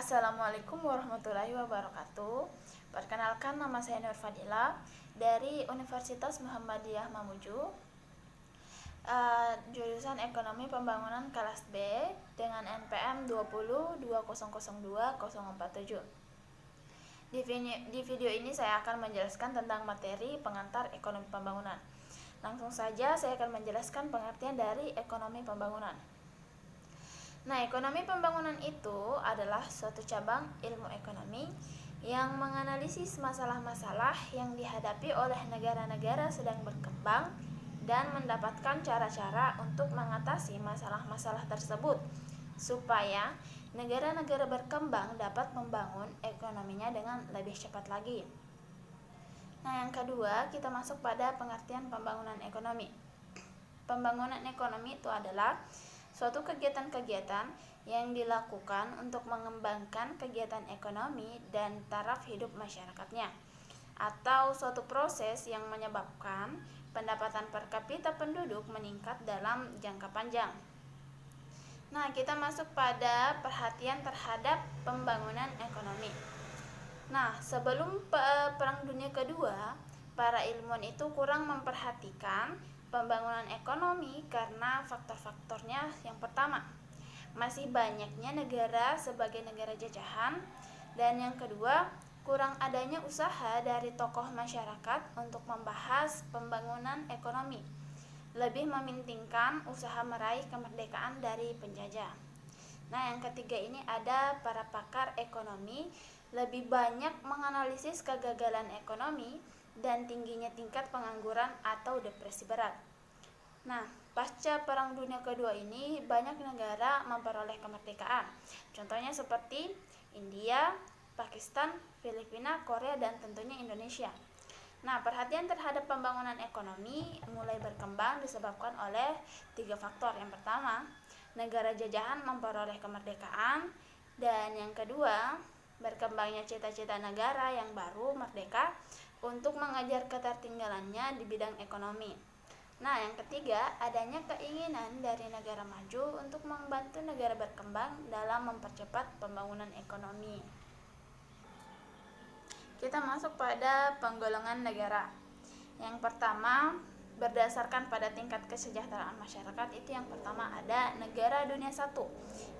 Assalamualaikum warahmatullahi wabarakatuh. Perkenalkan, nama saya Nur Fadila dari Universitas Muhammadiyah Mamuju, jurusan Ekonomi Pembangunan kelas B dengan NPM 2020200247. Di video ini saya akan menjelaskan tentang materi pengantar ekonomi pembangunan. Langsung saja saya akan menjelaskan pengertian dari ekonomi pembangunan. Nah, ekonomi pembangunan itu adalah suatu cabang ilmu ekonomi yang menganalisis masalah-masalah yang dihadapi oleh negara-negara sedang berkembang dan mendapatkan cara-cara untuk mengatasi masalah-masalah tersebut supaya negara-negara berkembang dapat membangun ekonominya dengan lebih cepat lagi. Nah, yang kedua, kita masuk pada pengertian pembangunan ekonomi. Pembangunan ekonomi itu adalah suatu kegiatan-kegiatan yang dilakukan untuk mengembangkan kegiatan ekonomi dan taraf hidup masyarakatnya, atau suatu proses yang menyebabkan pendapatan per kapita penduduk meningkat dalam jangka panjang. Nah, kita masuk pada perhatian terhadap pembangunan ekonomi. Nah, sebelum Perang Dunia Kedua, para ilmuwan itu kurang memperhatikan pembangunan ekonomi karena faktor-faktornya. Yang pertama, masih banyaknya negara sebagai negara jajahan, dan yang kedua, kurang adanya usaha dari tokoh masyarakat untuk membahas pembangunan ekonomi, lebih mementingkan usaha meraih kemerdekaan dari penjajah. Nah, yang ketiga ini ada para pakar ekonomi lebih banyak menganalisis kegagalan ekonomi dan tingginya tingkat pengangguran atau depresi berat. Nah, pasca Perang Dunia Kedua ini banyak negara memperoleh kemerdekaan. Contohnya seperti India, Pakistan, Filipina, Korea, dan tentunya Indonesia. Nah, perhatian terhadap pembangunan ekonomi mulai berkembang disebabkan oleh 3 faktor. Yang pertama, negara jajahan memperoleh kemerdekaan, dan yang kedua, berkembangnya cita-cita negara yang baru merdeka untuk mengejar ketertinggalannya di bidang ekonomi. Nah, yang ketiga, adanya keinginan dari negara maju untuk membantu negara berkembang dalam mempercepat pembangunan ekonomi. Kita masuk pada penggolongan negara. Yang pertama, berdasarkan pada tingkat kesejahteraan masyarakat, itu yang pertama ada negara dunia 1,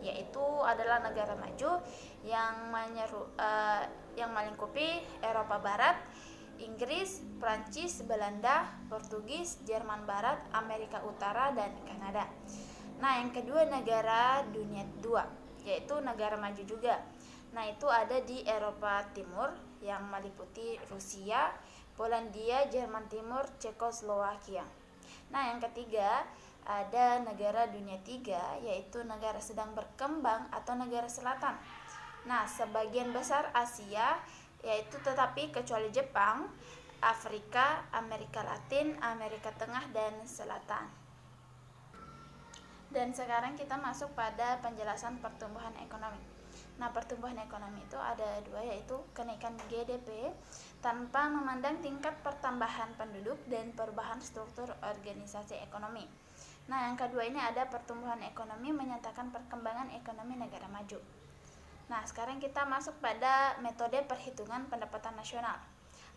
yaitu adalah negara maju yang melingkupi Eropa Barat, Inggris, Prancis, Belanda, Portugis, Jerman Barat, Amerika Utara, dan Kanada. Nah, yang kedua negara dunia 2, yaitu negara maju juga. Nah, itu ada di Eropa Timur yang meliputi Rusia, Polandia, Jerman Timur, Cekoslowakia. Nah, yang ketiga ada negara dunia 3, yaitu negara sedang berkembang atau negara selatan. Nah, sebagian besar Asia, yaitu tetapi kecuali Jepang, Afrika, Amerika Latin, Amerika Tengah, dan Selatan. Dan sekarang kita masuk pada penjelasan pertumbuhan ekonomi. Nah, pertumbuhan ekonomi itu ada 2, yaitu kenaikan GDP tanpa memandang tingkat pertambahan penduduk dan perubahan struktur organisasi ekonomi. Nah, yang kedua ini ada pertumbuhan ekonomi menyatakan perkembangan ekonomi negara maju. Nah, sekarang kita masuk pada metode perhitungan pendapatan nasional.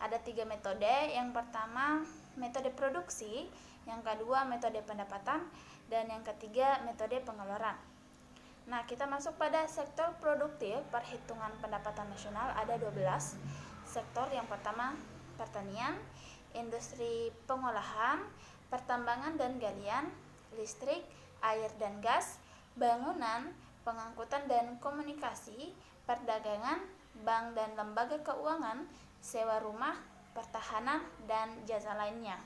Ada 3 metode. Yang pertama, metode produksi, yang kedua metode pendapatan, dan yang ketiga metode pengeluaran. Nah, kita masuk pada sektor produktif perhitungan pendapatan nasional, ada 12 sektor. Yang pertama, pertanian, industri pengolahan, pertambangan dan galian, listrik, air dan gas, bangunan, pengangkutan dan komunikasi, perdagangan, bank dan lembaga keuangan, sewa rumah, pertahanan, dan jasa lainnya.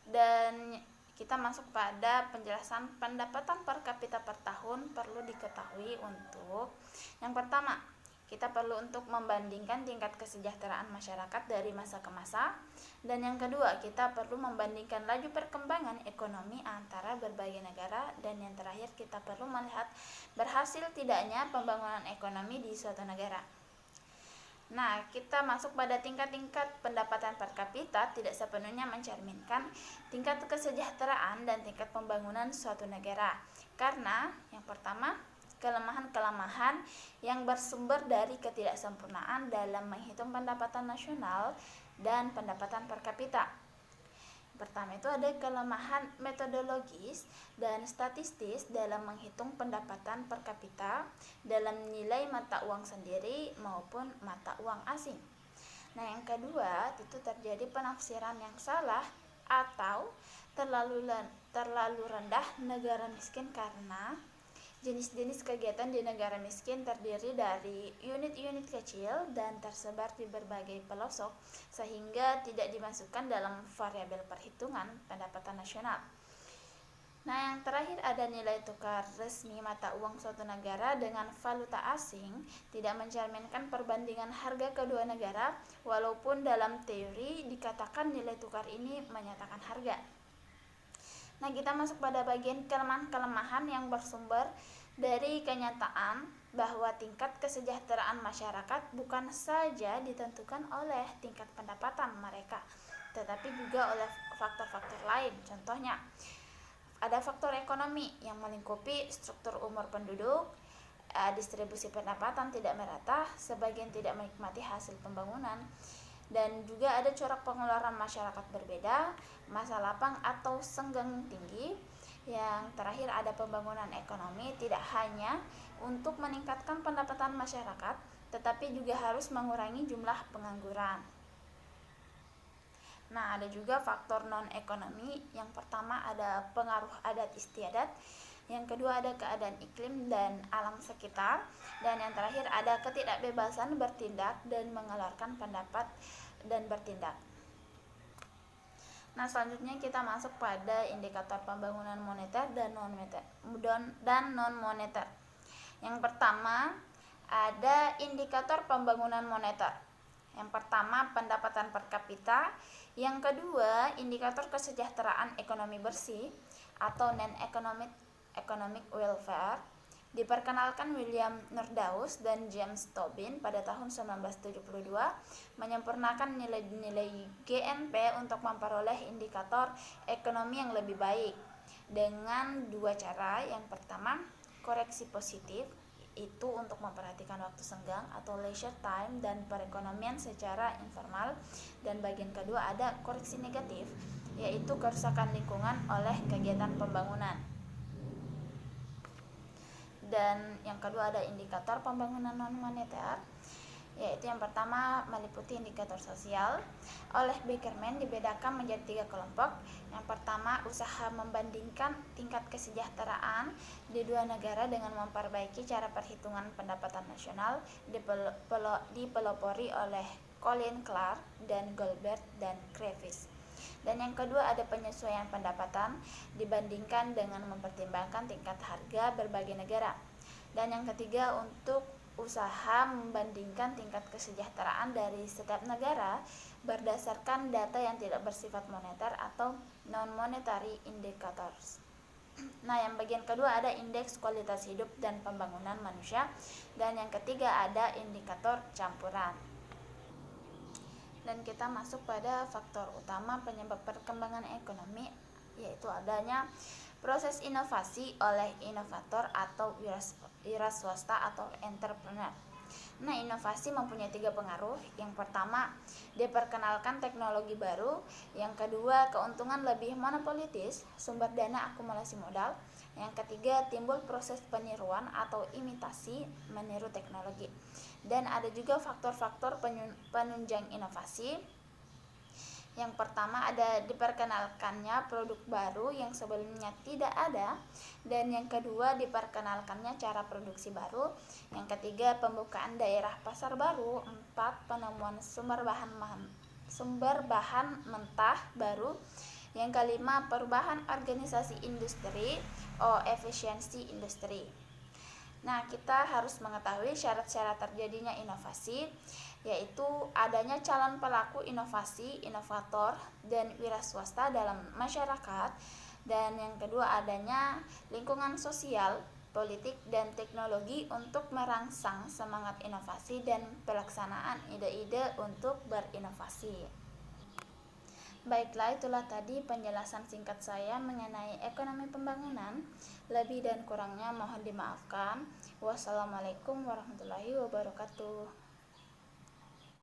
Dan kita masuk pada penjelasan pendapatan per kapita per tahun. Perlu diketahui untuk yang pertama, kita perlu untuk membandingkan tingkat kesejahteraan masyarakat dari masa ke masa. Dan yang kedua, kita perlu membandingkan laju perkembangan ekonomi antara berbagai negara. Dan yang terakhir, kita perlu melihat berhasil tidaknya pembangunan ekonomi di suatu negara. Nah, kita masuk pada tingkat-tingkat pendapatan per kapita tidak sepenuhnya mencerminkan tingkat kesejahteraan dan tingkat pembangunan suatu negara. Karena yang pertama, kelemahan-kelemahan yang bersumber dari ketidaksempurnaan dalam menghitung pendapatan nasional dan pendapatan per kapita. Pertama itu ada kelemahan metodologis dan statistis dalam menghitung pendapatan per kapita dalam nilai mata uang sendiri maupun mata uang asing. Nah, yang kedua itu terjadi penafsiran yang salah atau terlalu rendah negara miskin karena jenis-jenis kegiatan di negara miskin terdiri dari unit-unit kecil dan tersebar di berbagai pelosok sehingga tidak dimasukkan dalam variabel perhitungan pendapatan nasional. Nah, yang terakhir ada nilai tukar resmi mata uang suatu negara dengan valuta asing tidak mencerminkan perbandingan harga kedua negara walaupun dalam teori dikatakan nilai tukar ini menyatakan harga. Nah, kita masuk pada bagian kelemahan-kelemahan yang bersumber dari kenyataan bahwa tingkat kesejahteraan masyarakat bukan saja ditentukan oleh tingkat pendapatan mereka, tetapi juga oleh faktor-faktor lain. Contohnya, ada faktor ekonomi yang melingkupi struktur umur penduduk, distribusi pendapatan tidak merata, sebagian tidak menikmati hasil pembangunan, dan juga ada corak pengeluaran masyarakat berbeda, masa lapang atau senggang tinggi. Yang terakhir ada pembangunan ekonomi tidak hanya untuk meningkatkan pendapatan masyarakat, tetapi juga harus mengurangi jumlah pengangguran. Nah, ada juga faktor non-ekonomi. Yang pertama ada pengaruh adat istiadat, yang kedua ada keadaan iklim dan alam sekitar, dan yang terakhir ada ketidakbebasan bertindak dan mengeluarkan pendapat dan bertindak. Nah, selanjutnya kita masuk pada indikator pembangunan moneter dan non-moneter. Yang pertama ada indikator pembangunan moneter. Yang pertama pendapatan per kapita, yang kedua indikator kesejahteraan ekonomi bersih atau non-economic welfare. Diperkenalkan William Nordhaus dan James Tobin pada tahun 1972, menyempurnakan nilai-nilai GNP untuk memperoleh indikator ekonomi yang lebih baik dengan dua cara. Yang pertama, koreksi positif, itu untuk memperhatikan waktu senggang atau leisure time dan perekonomian secara informal, dan bagian kedua ada koreksi negatif, yaitu kerusakan lingkungan oleh kegiatan pembangunan. Dan yang kedua ada indikator pembangunan non-moneter, yaitu yang pertama meliputi indikator sosial. Oleh Beckerman dibedakan menjadi 3 kelompok. Yang pertama, usaha membandingkan tingkat kesejahteraan di dua negara dengan memperbaiki cara perhitungan pendapatan nasional, dipelopori oleh Colin Clark dan Goldberg dan Krevis. Dan yang kedua ada penyesuaian pendapatan dibandingkan dengan mempertimbangkan tingkat harga berbagai negara. Dan yang ketiga untuk usaha membandingkan tingkat kesejahteraan dari setiap negara berdasarkan data yang tidak bersifat moneter atau non-monetary indicators. Nah, yang bagian kedua ada indeks kualitas hidup dan pembangunan manusia, dan yang ketiga ada indikator campuran. Dan kita masuk pada faktor utama penyebab perkembangan ekonomi, yaitu adanya proses inovasi oleh inovator atau wira swasta atau entrepreneur. Nah, inovasi mempunyai 3 pengaruh. Yang pertama, diperkenalkan teknologi baru. Yang kedua, keuntungan lebih monopolitis, sumber dana akumulasi modal. Yang ketiga, timbul proses peniruan atau imitasi meniru teknologi. Dan ada juga faktor-faktor penunjang inovasi. Yang pertama ada diperkenalkannya produk baru yang sebelumnya tidak ada, dan yang kedua diperkenalkannya cara produksi baru. Yang ketiga pembukaan daerah pasar baru. 4 penemuan sumber bahan mentah baru. Yang kelima perubahan organisasi industri, efisiensi industri. Nah, kita harus mengetahui syarat-syarat terjadinya inovasi, yaitu adanya calon pelaku inovasi, inovator, dan wira swasta dalam masyarakat. Dan yang kedua adanya lingkungan sosial, politik, dan teknologi untuk merangsang semangat inovasi dan pelaksanaan ide-ide untuk berinovasi. Baiklah, itulah tadi penjelasan singkat saya mengenai ekonomi pembangunan. Lebih dan kurangnya mohon dimaafkan. Wassalamualaikum warahmatullahi wabarakatuh.